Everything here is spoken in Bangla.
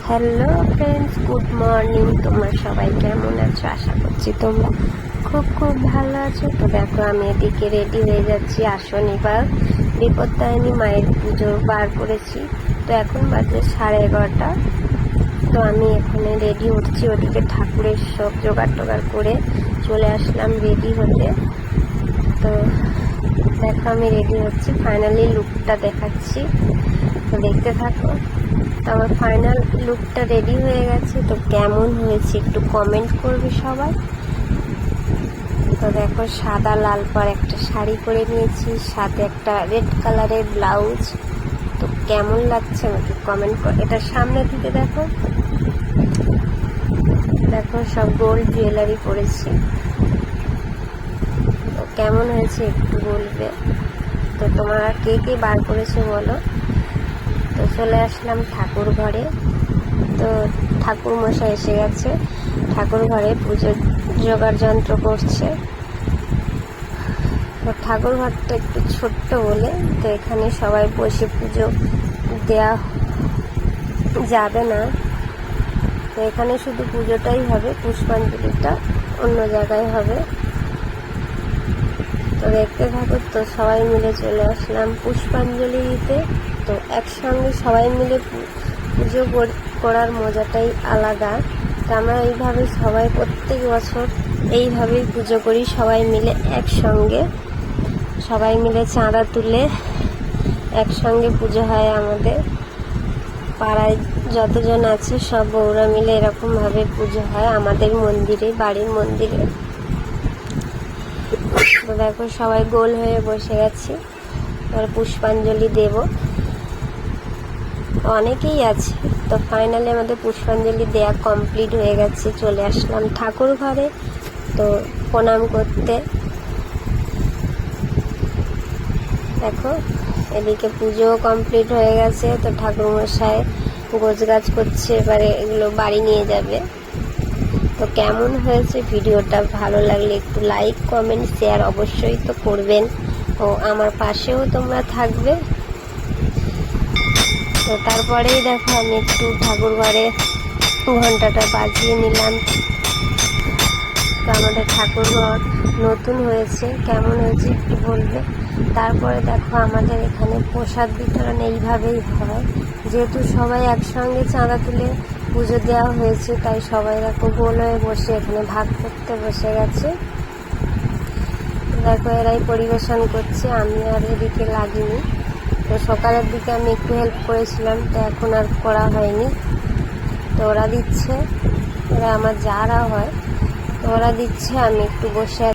Hello friends, good morning. তোমরা সবাই কেমন আছো? আশা করছি তোমরা খুব খুব ভালো আছো। তো দেখো, আমি এদিকে রেডি হয়ে যাচ্ছি। শনিবার বিপত্তারিণী মায়ের পুজো বার করেছি। তো এখন বাজে 11:30। তো আমি এখানে রেডি হচ্ছি, ওদিকে ঠাকুরের সব জোগাড় টোগাড় করে চলে আসলাম রেডি হতে। তো দেখো, আমি রেডি হচ্ছি, ফাইনালি লুকটা দেখাচ্ছি, তো দেখতে থাকো। তো আমার ফাইনাল লুকটা রেডি হয়ে গেছে। তো কেমন হয়েছে একটু কমেন্ট করবে সবাই। তো দেখো, সাদা লাল পর একটা শাড়ি পরে নিয়েছি, সাথে একটা রেড কালারের ব্লাউজ। তো কেমন লাগছে আমাকে কমেন্ট কর। এটা সামনে থেকে দেখো, দেখো সব গোল্ড জুয়েলারি পরেছি। তো কেমন হয়েছে একটু বলবে। তো তোমরা কে কে বার করেছো বলো। তো চলে আসলাম ঠাকুর ঘরে। তো ঠাকুর মশাই এসে গেছে, ঠাকুর ঘরে পুজোর জোগাড় যন্ত্র করছে। তো ঠাকুর ঘরটা একটু ছোট্ট বলে তো এখানে সবাই বসে পুজো দেয়া যাবে না। তো এখানে শুধু পুজোটাই হবে, পুষ্পাঞ্জলিটা অন্য জায়গায় হবে। তো দেখতে থাকো। তো সবাই মিলে চলে আসলাম পুষ্পাঞ্জলি দিতে। তো একসঙ্গে সবাই মিলে পুজো করার মজাটাই আলাদা। তো আমরা এইভাবে সবাই প্রত্যেক বছর এইভাবেই পুজো করি, সবাই মিলে একসঙ্গে, সবাই মিলে চাঁদা তুলে একসঙ্গে পুজো হয়। আমাদের পাড়ায় যতজন আছে সব বউরা মিলে এরকমভাবে পুজো হয় আমাদের মন্দিরে, বাড়ির মন্দিরে। তো দেখো, সবাই গোল হয়ে বসে গেছি, এবার পুষ্পাঞ্জলি দেব। অনেকেই আছে। তো ফাইনালি আমাদের পুষ্পাঞ্জলি দেয়া কমপ্লিট হয়ে গেছে। চলে আসলাম ঠাকুর ঘরে তো প্রণাম করতে। দেখো, এদিকে পুজোও কমপ্লিট হয়ে গেছে। তো ঠাকুরমশাই গোছগাছ করছে, এবারে এগুলো বাড়ি নিয়ে যাবে। তো কেমন হয়েছে ভিডিওটা, ভালো লাগলে একটু লাইক কমেন্ট শেয়ার অবশ্যই তো করবেন, ও আমার পাশেও তোমরা থাকবে। তো তারপরেই দেখো, আমি একটু ঠাকুর ঘরে ঘন্টাটা বাজিয়ে নিলাম। তো আমাদের ঠাকুর ঘর নতুন হয়েছে, কেমন হয়েছে একটু বলবে। তারপরে দেখো, আমাদের এখানে প্রসাদ বিতরণ এইভাবেই হয়, যেহেতু সবাই একসঙ্গে চাঁদা তুলে পুজো দেওয়া হয়েছে, তাই সবাই দেখো গোল হয়ে বসে এখানে ভাগ করতে বসে গেছে। দেখো, এরাই পরিবেশন করছে, আমি আর এদিকে লাগিনি। তো সকালের দিকে আমি একটু হেল্প করেছিলাম, তো এখন আর করা হয়নি। তো ওরা দিচ্ছে, ওরা আমার যারা হয়, তো ওরা দিচ্ছে, আমি একটু বসে